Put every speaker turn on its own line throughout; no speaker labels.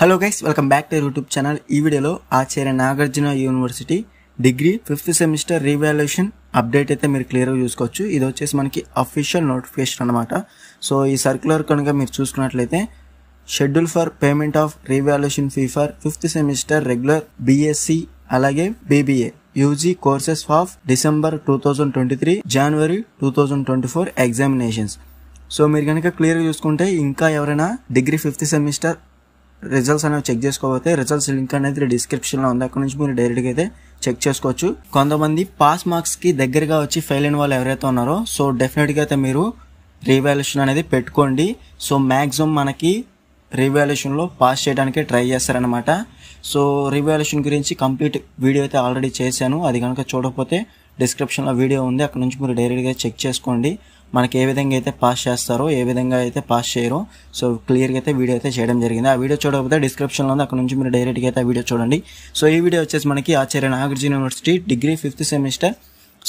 Hello guys, welcome back to YouTube channel. ఈ వీడియోలో Acharya Nagarjuna university degree 5th semester revaluation update అయితే మీరు క్లియర్గా చూసుకోవచ్చు. ఇది వచ్చేసి మనకి అఫీషియల్ నోటిఫికేషన్ అనమాట. సో ఈ సర్క్యులర్ కనుక మీరు చూసుకున్నట్లయితే schedule for payment of revaluation fee for 5th semester regular BSc అలాగే BBA UG courses of December 2023 January 2024 examinations. So మీరు కనుక క్లియర్గా చూసుకుంటే ఇంకా ఎవరైనా డిగ్రీ 5th సెమిస్టర్ రిజల్ట్స్ అనేవి చెక్ చేసుకోకపోతే రిజల్ట్స్ లింక్ అనేది డిస్క్రిప్షన్లో ఉంది. అక్కడ నుంచి మీరు డైరెక్ట్గా అయితే చెక్ చేసుకోవచ్చు. కొంతమంది పాస్ మార్క్స్కి దగ్గరగా వచ్చి ఫెయిల్ అయిన వాళ్ళు ఎవరైతే ఉన్నారో సో డెఫినెట్గా అయితే మీరు రీవాల్యుయేషన్ అనేది పెట్టుకోండి. సో మ్యాక్సిమం మనకి రీవాల్యుయేషన్లో పాస్ చేయడానికి ట్రై చేస్తారనమాట. సో రీవాల్యుయేషన్ గురించి కంప్లీట్ వీడియో అయితే ఆల్రెడీ చేశాను. అది కనుక చూడకపోతే డిస్క్రిప్షన్లో వీడియో ఉంది, అక్కడ నుంచి మీరు డైరెక్ట్గా చెక్ చేసుకోండి. మనకి ఏ విధంగా అయితే పాస్ చేస్తారో ఏ విధంగా అయితే పాస్ చేయరో సో క్లియర్గా అయితే వీడియో అయితే చేయడం జరిగింది. ఆ వీడియో చూడకపోతే డిస్క్రిప్షన్లో ఉంది, అక్కడ నుంచి మీరు డైరెక్ట్గా అయితే ఆ వీడియో చూడండి. సో ఈ వీడియో వచ్చేసి మనకి Acharya Nagarjuna university degree 5th semester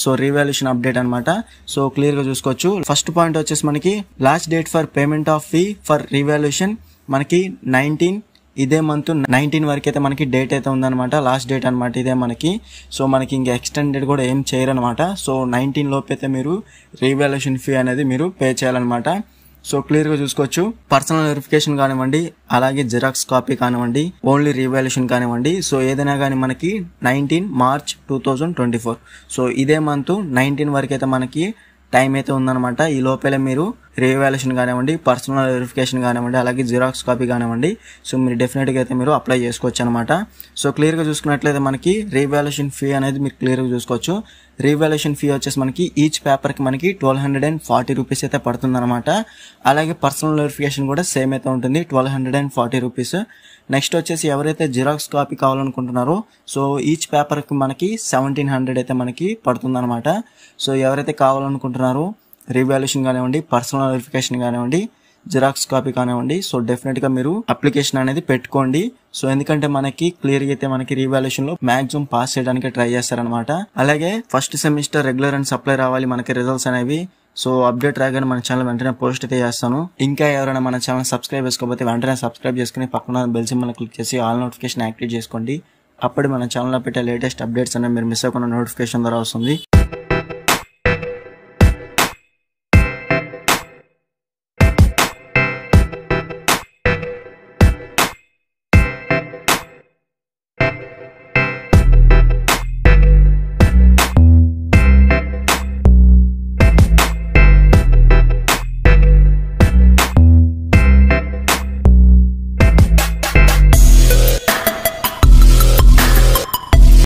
so revaluation update అనమాట. సో క్లియర్గా చూసుకోవచ్చు. ఫస్ట్ పాయింట్ వచ్చేసి మనకి last date for payment of fee for revaluation మనకి 19 ఇదే మంత్ 19 వరకు అయితే మనకి డేట్ అయితే ఉందన్నమాట. లాస్ట్ డేట్ అనమాట ఇదే మనకి. సో మనకి ఇంకా ఎక్స్టెండెడ్ కూడా ఏం చేయరనమాట. సో 19 లోపు అయితే మీరు రీవాల్యుయేషన్ ఫీ అనేది మీరు పే చేయాలన్నమాట. సో క్లియర్గా చూసుకోవచ్చు. పర్సనల్ వెరిఫికేషన్ కానివ్వండి, అలాగే జిరాక్స్ కాపీ కానివ్వండి, ఓన్లీ రీవాల్యుయేషన్ కానివ్వండి, సో ఏదైనా కానీ మనకి 19 మార్చ్ 2024 సో ఇదే మంత్ 19 వరకు అయితే మనకి టైం అయితే ఉందన్నమాట. ఈ లోపలే మీరు రీవాల్యుయేషన్ కానివ్వండి, పర్సనల్ వెరిఫికేషన్ కానివ్వండి, అలాగే జిరాక్స్ కాపీ కానివ్వండి సో మీరు డెఫినెట్గా అయితే మీరు అప్లై చేసుకోవచ్చు అనమాట. సో క్లియర్గా చూసుకున్నట్లయితే మనకి రీవాల్యుయేషన్ ఫీ అనేది మీరు క్లియర్గా చూసుకోవచ్చు. రీవాల్యుయేషన్ ఫీ వచ్చేసి మనకి ఈచ్ పేపర్కి మనకి 1240 రూపీస్ అయితే పడుతుంది అనమాట. అలాగే పర్సనల్ వెరిఫికేషన్ కూడా సేమ్ అయితే ఉంటుంది, 1240 రూపీస్. నెక్స్ట్ వచ్చేసి ఎవరైతే జిరాక్స్ కాపీ కావాలనుకుంటున్నారో సో ఈచ్ పేపర్కి మనకి 1700 అయితే మనకి పడుతుంది అనమాట. సో ఎవరైతే కావాలనుకుంటున్నారో రీవాల్యుయేషన్ కానివ్వండి, పర్సనల్ వెరిఫికేషన్ కానివ్వండి, జిరాక్స్ కాపీ కానివ్వండి సో డెఫినెట్గా మీరు అప్లికేషన్ అనేది పెట్టుకోండి. సో ఎందుకంటే మనకి క్లియర్గా అయితే మనకి రీవాల్యుయేషన్లో మాక్సిమం పాస్ చేయడానికి ట్రై చేస్తారనమాట. అలాగే first semester regular and supply రావాలి మనకి రిజల్ట్స్ అనేవి. సో అప్డేట్ రాగానే మన ఛానల్ వెంటనే పోస్ట్ అయితే చేస్తాను. ఇంకా ఎవరైనా మన ఛానల్ సబ్స్క్రైబ్ చేసుకోకపోతే వెంటనే సబ్స్క్రైబ్ చేసుకుని పక్కన బెల్ సింబల్ క్లిక్ చేసి ఆల్ నోటిఫికేషన్ యాక్టివేట్ చేసుకోండి. అప్పుడు మన ఛానల్లో పెట్టే లేటెస్ట్ అప్డేట్స్ అనేవి మీరు మిస్ అవ్వకుండా నోటిఫికేషన్ ద్వారా వస్తుంది.